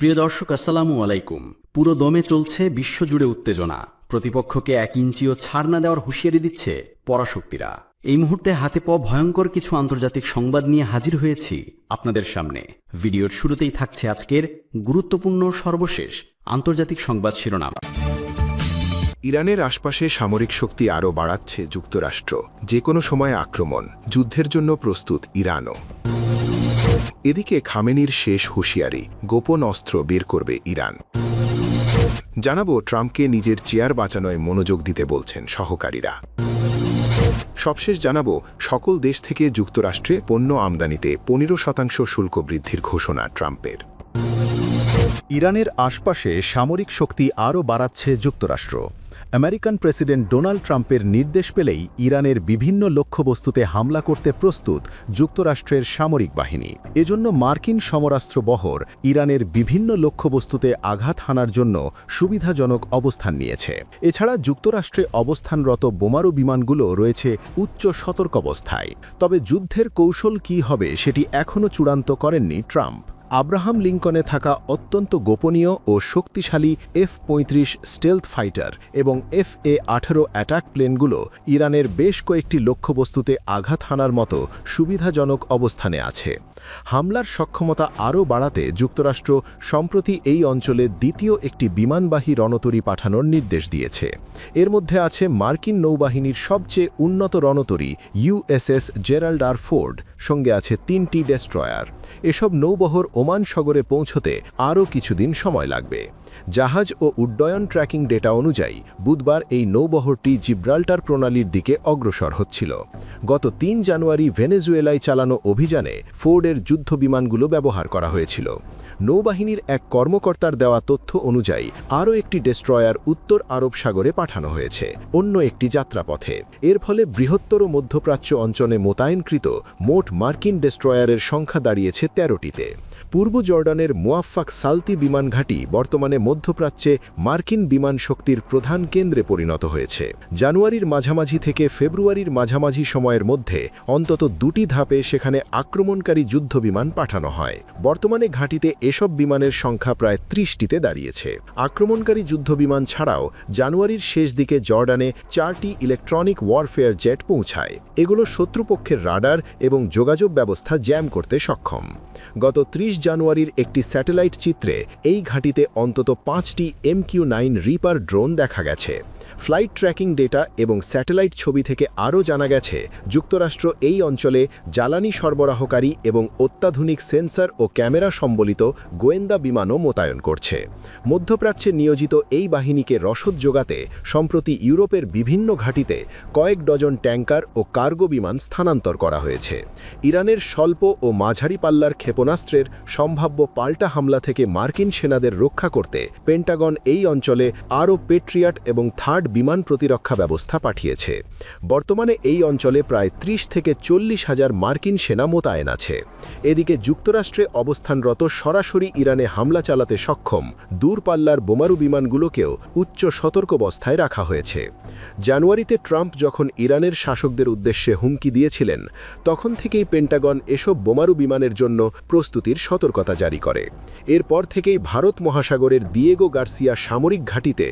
প্রিয় দর্শক, আসসালামু আলাইকুম। পুরো দমে চলছে বিশ্বজুড়ে উত্তেজনা। প্রতিপক্ষকে 1 ইঞ্চিও ছাড় না দেওয়ার হুঁশিয়ারি দিচ্ছে পরাশক্তিরা। এই মুহূর্তে হাতে পাওয়া ভয়ঙ্কর কিছু আন্তর্জাতিক সংবাদ নিয়ে হাজির হয়েছি আপনাদের সামনে। ভিডিওর শুরুতেই থাকছে আজকের গুরুত্বপূর্ণ সর্বশেষ আন্তর্জাতিক সংবাদ শিরোনাম। ইরানের আশপাশে সামরিক শক্তি আরও বাড়াচ্ছে যুক্তরাষ্ট্র। যে কোনো সময় আক্রমণ, যুদ্ধের জন্য প্রস্তুত ইরানও। এদিকে খামেনির শেষ হুঁশিয়ারি, গোপন অস্ত্র বের করবে ইরান। জানাবো ট্রাম্পকে নিজের চেয়ার বাঁচানোয় মনোযোগ দিতে বলছেন সহকারীরা। সবশেষ জানাবো সকল দেশ থেকে যুক্তরাষ্ট্রে পণ্য আমদানিতে 15% শুল্ক বৃদ্ধির ঘোষণা ট্রাম্পের। ইরানের আশপাশে সামরিক শক্তি আরও বাড়াচ্ছে যুক্তরাষ্ট্র। আমেরিকান প্রেসিডেন্ট ডোনাল্ড ট্রাম্পের নির্দেশ পেলেই ইরানের বিভিন্ন লক্ষ্যবস্তুতে হামলা করতে প্রস্তুত যুক্তরাষ্ট্রের সামরিক বাহিনী। এজন্য মার্কিন সমরাস্ত্র বহর ইরানের বিভিন্ন লক্ষ্যবস্তুতে আঘাত হানার জন্য সুবিধাজনক অবস্থান নিয়েছে। এছাড়া যুক্তরাষ্ট্রে অবস্থানরত বোমারু বিমানগুলো রয়েছে উচ্চ সতর্কাবস্থায়। তবে যুদ্ধের কৌশল কী হবে সেটি এখনও চূড়ান্ত করেননি ট্রাম্প। আব্রাহাম লিঙ্কনে থাকা অত্যন্ত গোপনীয় ও শক্তিশালী F-35 স্টেলথ ফাইটার এবং FA-18 অ্যাটাক প্লেনগুলো ইরানের বেশ কয়েকটি লক্ষ্যবস্তুতে আঘাত হানার মতো সুবিধাজনক অবস্থানে আছে। হামলার সক্ষমতা আরও বাড়াতে যুক্তরাষ্ট্র সম্প্রতি এই অঞ্চলে দ্বিতীয় একটি বিমানবাহী রণতরী পাঠানোর নির্দেশ দিয়েছে। এর মধ্যে আছে মার্কিন নৌবাহিনীর সবচেয়ে উন্নত রণতরী USS জেরাল্ড আর ফোর্ড, সঙ্গে আছে 3টি ডেস্ট্রয়ার। এসব নৌবহর ওমান সাগরে পৌঁছতে আরও কিছুদিন সময় লাগবে। জাহাজ ও উড্ডয়ন ট্র্যাকিং ডেটা অনুযায়ী বুধবার এই নৌবহরটি জিব্রাল্টার প্রণালীর দিকে অগ্রসর হচ্ছিল। গত 3 জানুয়ারি ভেনেজুয়েলায় চালানো অভিযানে ফোর্ডের যুদ্ধবিমানগুলো ব্যবহার করা হয়েছিল। নৌবাহিনীর এক কর্মকর্তার দেওয়া তথ্য অনুযায়ী আরও একটি ডেস্ট্রয়ার উত্তর আরব সাগরে পাঠানো হয়েছে অন্য একটি যাত্রাপথে। এর ফলে বৃহত্তর মধ্যপ্রাচ্য অঞ্চলে মোতায়েনকৃত মোট মার্কিন ডেস্ট্রয়ারের সংখ্যা দাঁড়িয়েছে 13টিতে। পূর্ব জর্ডানের মুয়াফফাক সালতি বিমান ঘাঁটি বর্তমানে মধ্যপ্রাচ্যে মার্কিন বিমান শক্তির প্রধান কেন্দ্রে পরিণত হয়েছে। জানুয়ারির মাঝামাঝি থেকে ফেব্রুয়ারির মাঝামাঝি সময়ের মধ্যে অন্তত 2টি ধাপে সেখানে আক্রমণকারী যুদ্ধবিমান পাঠানো হয়। বর্তমানে ঘাঁটিতে এসব বিমানের সংখ্যা প্রায় 30টিতে দাঁড়িয়েছে। আক্রমণকারী যুদ্ধবিমান ছাড়াও জানুয়ারির শেষ দিকে জর্ডানে 4টি ইলেকট্রনিক ওয়ারফেয়ার জেট পৌঁছায়। এগুলো শত্রুপক্ষের রাডার এবং যোগাযোগ ব্যবস্থা জ্যাম করতে সক্ষম। গত 30 জানুয়ারির একটি স্যাটেলাইট চিত্রে এই ঘাঁটিতে অন্তত 5টি MQ-9 রিপার ড্রোন দেখা গেছে। ফ্লাইট ট্র্যাকিং ডেটা এবং স্যাটেলাইট ছবি থেকে আরও জানা গেছে যুক্তরাষ্ট্র এই অঞ্চলে জ্বালানি সরবরাহকারী এবং অত্যাধুনিক সেন্সর ও ক্যামেরা সম্বলিত গোয়েন্দা বিমানও মোতায়েন করছে। মধ্যপ্রাচ্যে নিয়োজিত এই বাহিনীকে রসদ যোগাতে সম্প্রতি ইউরোপের বিভিন্ন ঘাঁটিতে কয়েক ডজন ট্যাঙ্কার ও কার্গো বিমান স্থানান্তর করা হয়েছে। ইরানের স্বল্প ও মাঝারি পাল্লার ক্ষেপণাস্ত্রের সম্ভাব্য পাল্টা হামলা থেকে মার্কিন সেনাদের রক্ষা করতে পেন্টাগন এই অঞ্চলে আরও পেট্রিয়ট এবং থার্ড বিমান প্রতিরক্ষা ব্যবস্থা পাঠিয়েছে। বর্তমানে এই অঞ্চলে প্রায় 30 থেকে 40 হাজার মার্কিন সেনা মোতায়েন আছে। এদিকে যুক্তরাষ্ট্রে অবস্থানরত সরাসরি ইরানে হামলা চালাতে সক্ষম দূরপাল্লার বোমারু বিমানগুলোকেও উচ্চ সতর্কাবস্থায় রাখা হয়েছে। জানুয়ারিতে ট্রাম্প যখন ইরানের শাসকদের উদ্দেশ্যে হুমকি দিয়েছিলেন, তখন থেকেই পেন্টাগন এসব বোমারু বিমানের জন্য প্রস্তুতির সতর্কতা জারি করে। এরপর থেকেই ভারত মহাসাগরের দিয়েগো গার্সিয়া সামরিক ঘাঁটিতে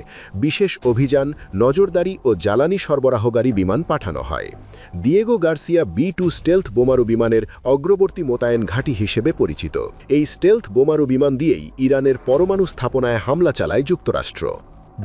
বিশেষ অভিযান, নজরদারি ও জ্বালানি সরবরাহকারী বিমান পাঠানো হয়। দিয়েগো গার্সিয়া B-2 স্টেলথ বোমারু বিমানের অগ্রবর্তী মোতায়েন ঘাঁটি হিসেবে পরিচিত। এই স্টেলথ বোমারু বিমান দিয়েই ইরানের পরমাণু স্থাপনায় হামলা চালায় যুক্তরাষ্ট্র।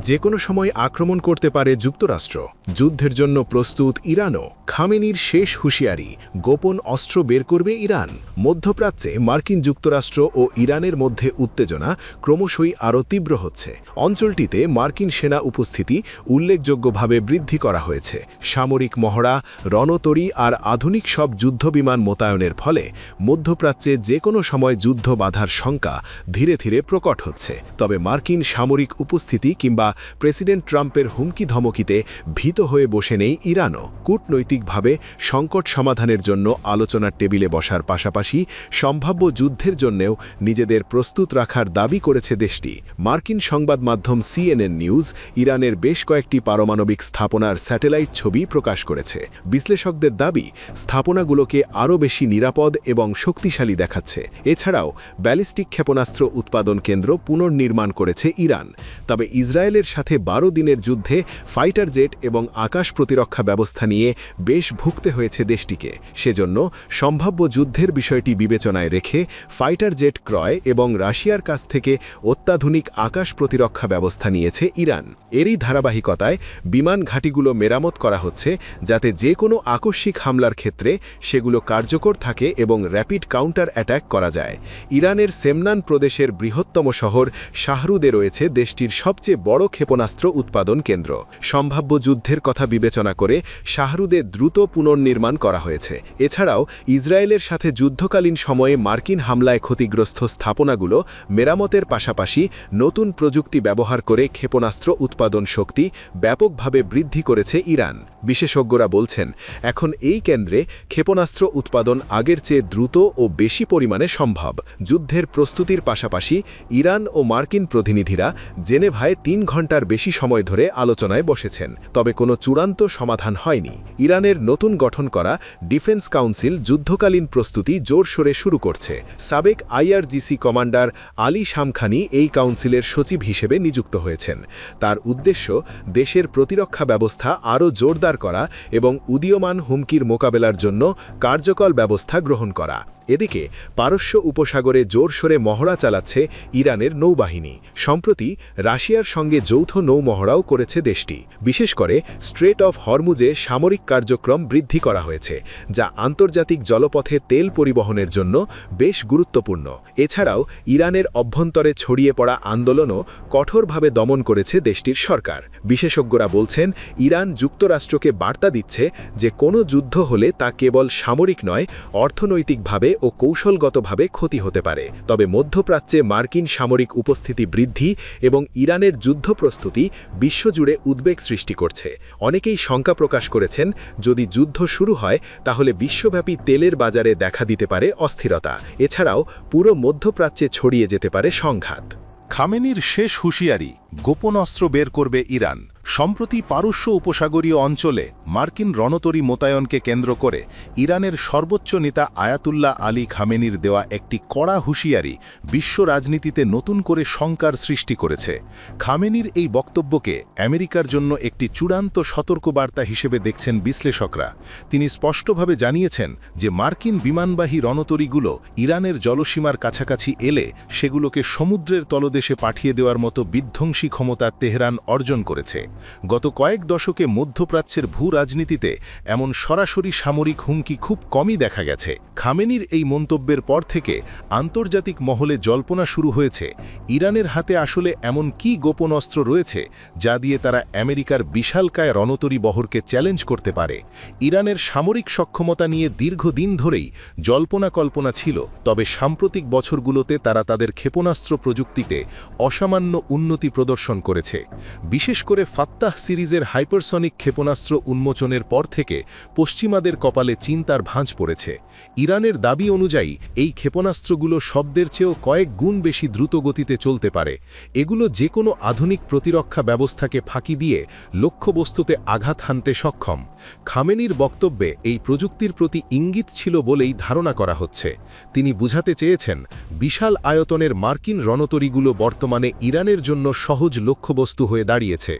যে কোনো সময় আক্রমণ করতে পারে যুক্তরাষ্ট্র, যুদ্ধের জন্য প্রস্তুত ইরানও। খামেনির শেষ হুঁশিয়ারি, গোপন অস্ত্র বের করবে ইরান। মধ্যপ্রাচ্যে মার্কিন যুক্তরাষ্ট্র ও ইরানের মধ্যে উত্তেজনা ক্রমশই আরও তীব্র হচ্ছে। অঞ্চলটিতে মার্কিন সেনা উপস্থিতি উল্লেখযোগ্যভাবে বৃদ্ধি করা হয়েছে। সামরিক মহড়া, রণতরী আর আধুনিক সব যুদ্ধবিমান মোতায়েনের ফলে মধ্যপ্রাচ্যে যে কোনো সময় যুদ্ধ বাধার শঙ্কা ধীরে ধীরে প্রকট হচ্ছে। তবে মার্কিন সামরিক উপস্থিতি কিংবা বা প্রেসিডেন্ট ট্রাম্পের হুমকি ধমকিতে ভীত হয়ে বসে নেই ইরানও। কূটনৈতিকভাবে সংকট সমাধানের জন্য আলোচনার টেবিলে বসার পাশাপাশি সম্ভাব্য যুদ্ধের জন্যেও নিজেদের প্রস্তুত রাখার দাবি করেছে দেশটি। মার্কিন সংবাদ মাধ্যম CNN নিউজ ইরানের বেশ কয়েকটি পারমাণবিক স্থাপনার স্যাটেলাইট ছবি প্রকাশ করেছে। বিশ্লেষকদের দাবি, স্থাপনাগুলোকে আরও বেশি নিরাপদ এবং শক্তিশালী দেখাচ্ছে। এছাড়াও ব্যালিস্টিক ক্ষেপণাস্ত্র উৎপাদন কেন্দ্র পুনর্নির্মাণ করেছে ইরান। তবে ইসরায়েলের সাথে 12 দিনের যুদ্ধে ফাইটার জেট এবং আকাশ প্রতিরক্ষা ব্যবস্থা নিয়ে বেশ ভুগতে হয়েছে দেশটিকে। সেজন্য সম্ভাব্য যুদ্ধের বিষয়টি বিবেচনায় রেখে ফাইটার জেট ক্রয় এবং রাশিয়ার কাছ থেকে অত্যাধুনিক আকাশ প্রতিরক্ষা ব্যবস্থা নিয়েছে ইরান। এরই ধারাবাহিকতায় বিমান ঘাঁটিগুলো মেরামত করা হচ্ছে, যাতে যে কোনো আকস্মিক হামলার ক্ষেত্রে সেগুলো কার্যকর থাকে এবং র্যাপিড কাউন্টার অ্যাটাক করা যায়। ইরানের সেমনান প্রদেশের বৃহত্তম শহর শাহরুদে রয়েছে দেশটির সবচেয়ে বড় ক্ষেপণাস্ত্র উৎপাদন কেন্দ্র। সম্ভাব্য যুদ্ধের কথা বিবেচনা করে শাহরুদে দ্রুত পুনর্নির্মাণ করা হয়েছে। এছাড়াও ইসরায়েলের সাথে যুদ্ধকালীন সময়ে মার্কিন হামলায় ক্ষতিগ্রস্ত স্থাপনাগুলো মেরামতের পাশাপাশি নতুন প্রযুক্তি ব্যবহার করে ক্ষেপণাস্ত্র উৎপাদন শক্তি ব্যাপকভাবে বৃদ্ধি করেছে ইরান। বিশেষজ্ঞরা বলছেন, এখন এই কেন্দ্রে ক্ষেপণাস্ত্র উৎপাদন আগের চেয়ে দ্রুত ও বেশি পরিমাণে সম্ভব। যুদ্ধের প্রস্তুতির পাশাপাশি ইরান ও মার্কিন প্রতিনিধিরা জেনেভায় 3 ঘণ্টার বেশি সময় ধরে আলোচনায় বসেছেন, তবে কোনো চূড়ান্ত সমাধান হয়নি। ইরানের নতুন গঠন করা ডিফেন্স কাউন্সিল যুদ্ধকালীন প্রস্তুতি জোরসোরে শুরু করছে। সাবেক IRGC কমান্ডার আলী শামখানি এই কাউন্সিলের সচিব হিসেবে নিযুক্ত হয়েছেন। তার উদ্দেশ্য দেশের প্রতিরক্ষা ব্যবস্থা আরও জোরদার করা এবং উদীয়মান হুমকির মোকাবেলার জন্য কার্যকর ব্যবস্থা গ্রহণ করা। এদিকে পারস্য উপসাগরে জোরসোরে মহড়া চালাচ্ছে ইরানের নৌবাহিনী। সম্প্রতি রাশিয়ার সঙ্গে যৌথ নৌমহড়াও করেছে দেশটি। বিশেষ করে স্ট্রেট অফ হরমুজে সামরিক কার্যক্রম বৃদ্ধি করা হয়েছে, যা আন্তর্জাতিক জলপথে তেল পরিবহনের জন্য বেশ গুরুত্বপূর্ণ। এছাড়াও ইরানের অভ্যন্তরে ছড়িয়ে পড়া আন্দোলনও কঠোরভাবে দমন করেছে দেশটির সরকার। বিশেষজ্ঞরা বলছেন, ইরান যুক্তরাষ্ট্রকে বার্তা দিচ্ছে যে কোনো যুদ্ধ হলে তা কেবল সামরিক নয়, অর্থনৈতিকভাবে ও কৌশলগতভাবে ক্ষতি হতে পারে। তবে মধ্যপ্রাচ্যে মার্কিন সামরিক উপস্থিতি বৃদ্ধি এবং ইরানের যুদ্ধ প্রস্তুতি বিশ্বজুড়ে উদ্বেগ সৃষ্টি করছে। অনেকেই শঙ্কা প্রকাশ করেছেন, যদি যুদ্ধ শুরু হয় তাহলে বিশ্বব্যাপী তেলের বাজারে দেখা দিতে পারে অস্থিরতা। এছাড়াও পুরো মধ্যপ্রাচ্যে ছড়িয়ে যেতে পারে সংঘাত। খামেনির শেষ হুঁশিয়ারি, গোপন অস্ত্র বের করবে ইরান। সম্প্রতি পারস্য উপসাগরীয় অঞ্চলে মার্কিন রণতরী মোতায়েনকে কেন্দ্র করে ইরানের সর্বোচ্চ নেতা আয়াতুল্লাহ আলী খামেনির দেওয়া একটি কড়া হুঁশিয়ারি বিশ্ব রাজনীতিতে নতুন করে শঙ্কার সৃষ্টি করেছে। খামেনির এই বক্তব্যকে আমেরিকার জন্য একটি চূড়ান্ত সতর্কবার্তা হিসেবে দেখছেন বিশ্লেষকরা। তিনি স্পষ্টভাবে জানিয়েছেন যে মার্কিন বিমানবাহী রণতরীগুলো ইরানের জলসীমার কাছাকাছি এলে সেগুলোকে সমুদ্রের তলদেশে পাঠিয়ে দেওয়ার মতো বিধ্বংসী ক্ষমতা তেহরান অর্জন করেছে। গত কয়েক দশকে মধ্যপ্রাচ্যের ভূ রাজনীতিতে এমন সরাসরি সামরিক হুমকি খুব কমই দেখা গেছে। খামেনির এই মন্তব্যের পর থেকে আন্তর্জাতিক মহলে জল্পনা শুরু হয়েছে, ইরানের হাতে আসলে এমন কি গোপন অস্ত্র রয়েছে যা দিয়ে তারা আমেরিকার বিশালকায় রণতরী বহরকে চ্যালেঞ্জ করতে পারে। ইরানের সামরিক সক্ষমতা নিয়ে দীর্ঘদিন ধরেই জল্পনা কল্পনা ছিল, তবে সাম্প্রতিক বছরগুলোতে তারা তাদের ক্ষেপণাস্ত্র প্রযুক্তিতে অসামান্য উন্নতি প্রদর্শন করেছে। বিশেষ করে ফাত্তাহ সিরিজের হাইপারসনিক ক্ষেপণাস্ত্র উন্মোচনের পর থেকে পশ্চিমাদের কপালে চিন্তার ভাঁজ পড়েছে। ইরানের দাবি অনুযায়ী এই ক্ষেপণাস্ত্রগুলো শব্দের চেয়েও কয়েক গুণ বেশি দ্রুত গতিতে চলতে পারে। এগুলো যে কোনো আধুনিক প্রতিরক্ষা ব্যবস্থাকে ফাঁকি দিয়ে লক্ষ্যবস্তুতে আঘাত হানতে সক্ষম। খামেনির বক্তব্যে এই প্রযুক্তির প্রতি ইঙ্গিত ছিল বলেই ধারণা করা হচ্ছে। তিনি বুঝাতে চেয়েছেন, বিশাল আয়তনের মার্কিন রণতরীগুলো বর্তমানে ইরানের জন্য সহজ লক্ষ্যবস্তু হয়ে দাঁড়িয়েছে।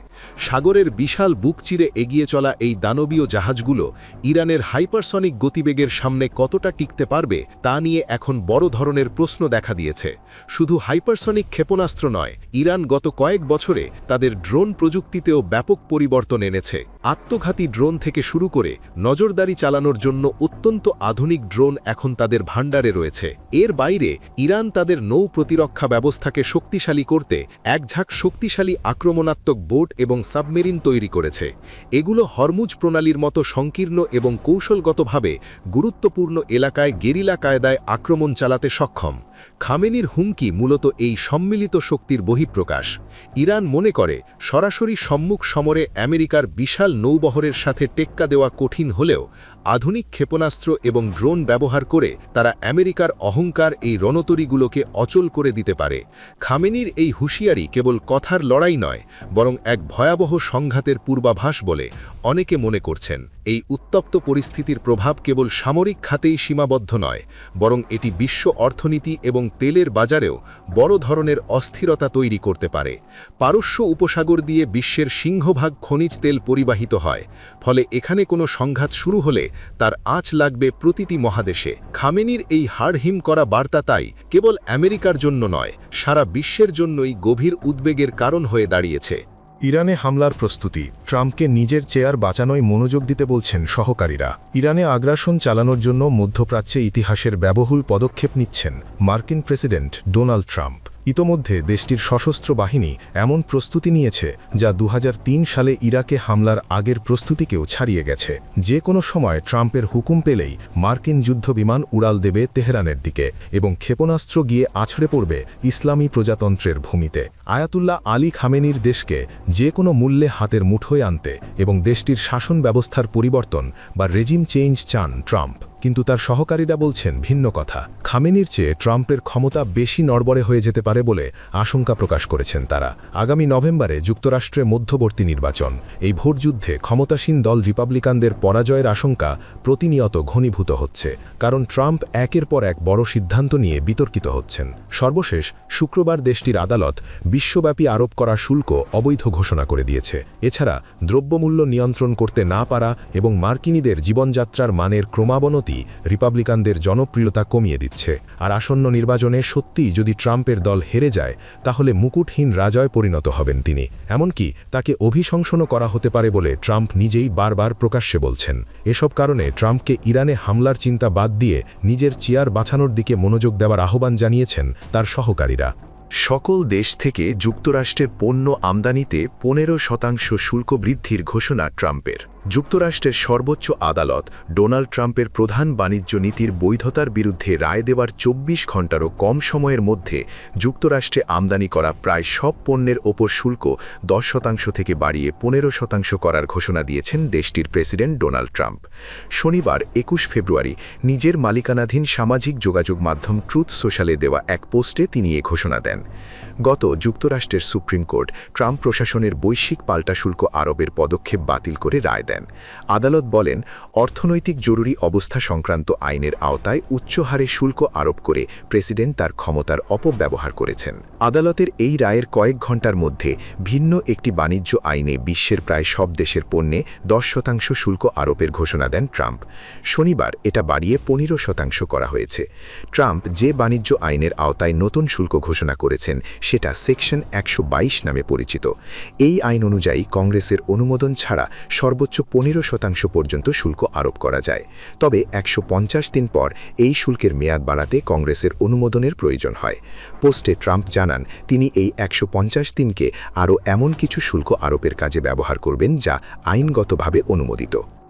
সাগরের বিশাল বুক চিরে এগিয়ে চলা এই দানবীয় জাহাজগুলো ইরানের হাইপারসনিক গতিবেগের সামনে কতটা টিকতে পারবে তা নিয়ে এখন বড় ধরনের প্রশ্ন দেখা দিয়েছে। শুধু হাইপারসনিক ক্ষেপণাস্ত্র নয়, ইরান গত কয়েক বছরে তাদের ড্রোন প্রযুক্তিতেও ব্যাপক পরিবর্তন এনেছে। আত্মঘাতী ড্রোন থেকে শুরু করে নজরদারি চালানোর জন্য অত্যন্ত আধুনিক ড্রোন এখন তাদের ভাণ্ডারে রয়েছে। এর বাইরে ইরান তাদের নৌ প্রতিরক্ষা ব্যবস্থাকে শক্তিশালী করতে একঝাঁক শক্তিশালী আক্রমণাত্মক বোট এবং সাবমেরিন তৈরি করেছে। এগুলো হরমুজ প্রণালীর মতো সংকীর্ণ এবং কৌশলগতভাবে গুরুত্বপূর্ণ এলাকায় গেরিলা কায়দায় আক্রমণ চালাতে সক্ষম। খামেনির হুমকি মূলত এই সম্মিলিত শক্তির বহিঃপ্রকাশ। ইরান মনে করে সরাসরি সম্মুখ সমরে আমেরিকার বিশাল নৌবহরের সাথে টেক্কা দেওয়া কঠিন হলেও আধুনিক ক্ষেপণাস্ত্র এবং ড্রোন ব্যবহার করে তারা আমেরিকার অহংকার এই রণতরীগুলোকে অচল করে দিতে পারে। খামেনির এই হুঁশিয়ারি কেবল কথার লড়াই নয়, বরং এক ভয়াবহ সংঘাতের পূর্বাভাস বলে অনেকে মনে করছেন। এই উত্তপ্ত পরিস্থিতির প্রভাব কেবল সামরিক খাতেই সীমাবদ্ধ নয়, বরং এটি বিশ্ব অর্থনীতি এবং তেলের বাজারেও বড় ধরনের অস্থিরতা তৈরি করতে পারে। পারস্য উপসাগর দিয়ে বিশ্বের সিংহভাগ খনিজ তেল পরিবাহিত হয়, ফলে এখানে কোনো সংঘাত শুরু হলে তার আঁচ লাগবে প্রতিটি মহাদেশে। খামেনির এই হাড়হিম করা বার্তা তাই কেবল আমেরিকার জন্য নয়, সারা বিশ্বের জন্যই গভীর উদ্বেগের কারণ হয়ে দাঁড়িয়েছে। ইরানে হামলার প্রস্তুতি, ট্রাম্পকে নিজের চেয়ার বাঁচানোয় মনোযোগ দিতে বলছেন সহকারীরা। ইরানে আগ্রাসন চালানোর জন্য মধ্যপ্রাচ্যে ইতিহাসের ব্যবহুল পদক্ষেপ নিচ্ছেন মার্কিন প্রেসিডেন্ট ডোনাল্ড ট্রাম্প। ইতোমধ্যে দেশটির সশস্ত্র বাহিনী এমন প্রস্তুতি নিয়েছে যা 2003 সালে ইরাকে হামলার আগের প্রস্তুতিকেও ছাড়িয়ে গেছে। যে কোনো সময় ট্রাম্পের হুকুম পেলেই মার্কিন যুদ্ধবিমান উড়াল দেবে তেহরানের দিকে এবং ক্ষেপণাস্ত্র গিয়ে আছড়ে পড়বে ইসলামী প্রজাতন্ত্রের ভূমিতে। আয়াতুল্লাহ আলী খামেনির দেশকে যে কোনো মূল্যে হাতের মুঠোয় আনতে এবং দেশটির শাসন ব্যবস্থার পরিবর্তন বা রেজিম চেঞ্জ চান ট্রাম্প। কিন্তু তার সহকারীরা বলছেন ভিন্ন কথা। খামেনির চেয়ে ট্রাম্পের ক্ষমতা বেশি নড়বড়ে হয়ে যেতে পারে বলে আশঙ্কা প্রকাশ করেছেন তারা। আগামী নভেম্বরে যুক্তরাষ্ট্রে মধ্যবর্তী নির্বাচন। এই ভোটযুদ্ধে ক্ষমতাসীন দল রিপাবলিকানদের পরাজয়ের আশঙ্কা প্রতিনিয়ত ঘনীভূত হচ্ছে, কারণ ট্রাম্প একের পর এক বড় সিদ্ধান্ত নিয়ে বিতর্কিত হচ্ছেন। সর্বশেষ শুক্রবার দেশটির আদালত বিশ্বব্যাপী আরোপ করা শুল্ক অবৈধ ঘোষণা করে দিয়েছে। এছাড়া দ্রব্যমূল্য নিয়ন্ত্রণ করতে না পারা এবং মার্কিনীদের জীবনযাত্রার মানের ক্রমাবনতি রিপাবলিকানদের জনপ্রিয়তা কমিয়ে দিচ্ছে। আর আসন্ন নির্বাচনে সত্যিই যদি ট্রাম্পের দল হেরে যায়, তাহলে মুকুটহীন রাজায় পরিণত হবেন তিনি। এমনকি তাকে অভিশংসনও করা হতে পারে বলে ট্রাম্প নিজেই বারবার প্রকাশ্যে বলছেন। এসব কারণে ট্রাম্পকে ইরানে হামলার চিন্তা বাদ দিয়ে নিজের চেয়ার বাঁচানোর দিকে মনোযোগ দেওয়ার আহ্বান জানিয়েছেন তার সহকারীরা। সকল দেশ থেকে যুক্তরাষ্ট্রের পণ্য আমদানিতে 15% শুল্ক বৃদ্ধির ঘোষণা ট্রাম্পের। যুক্তরাষ্ট্রের সর্বোচ্চ আদালত ডোনাল্ড ট্রাম্পের প্রধান বাণিজ্য নীতির বৈধতার বিরুদ্ধে রায় দেওয়ার 24 ঘণ্টারও কম সময়ের মধ্যে যুক্তরাষ্ট্রে আমদানি করা প্রায় সব পণ্যের ওপর শুল্ক 10% থেকে বাড়িয়ে 15% করার ঘোষণা দিয়েছেন দেশটির প্রেসিডেন্ট ডোনাল্ড ট্রাম্প। শনিবার 21 ফেব্রুয়ারি নিজের মালিকানাধীন সামাজিক যোগাযোগ মাধ্যম ট্রুথ সোশ্যালে দেওয়া এক পোস্টে তিনি এ ঘোষণা দেন। গত যুক্তরাষ্ট্রের সুপ্রিম কোর্ট ট্রাম্প প্রশাসনের বৈশ্বিক পাল্টা শুল্ক আরোপের পদক্ষেপ বাতিল করে রায় দেন। আদালত বলেন, অর্থনৈতিক জরুরি অবস্থা সংক্রান্ত আইনের আওতায় উচ্চ হারে শুল্ক আরোপ করে প্রেসিডেন্ট তার ক্ষমতার অপব্যবহার করেছেন। আদালতের এই রায়ের কয়েক ঘণ্টার মধ্যে ভিন্ন একটি বাণিজ্য আইনে বিশ্বের প্রায় সব দেশের পণ্যে 10% শুল্ক আরোপের ঘোষণা দেন ট্রাম্প। শনিবার এটা বাড়িয়ে 15% করা হয়েছে। ট্রাম্প যে বাণিজ্য আইনের আওতায় নতুন শুল্ক ঘোষণা করেছেন সেটা সেকশন 122 নামে পরিচিত। এই আইন অনুযায়ী কংগ্রেসের অনুমোদন ছাড়া সর্বোচ্চ 15% পর্যন্ত শুল্ক আরোপ করা যায়। তবে 150 দিন পর এই শুল্কের মেয়াদ বাড়াতে কংগ্রেসের অনুমোদনের প্রয়োজন হয়। পোস্টে ট্রাম্প জানান তিনি এই 150 দিনকে আরও এমন কিছু শুল্ক আরোপের কাজে ব্যবহার করবেন যা আইনগতভাবে অনুমোদিত।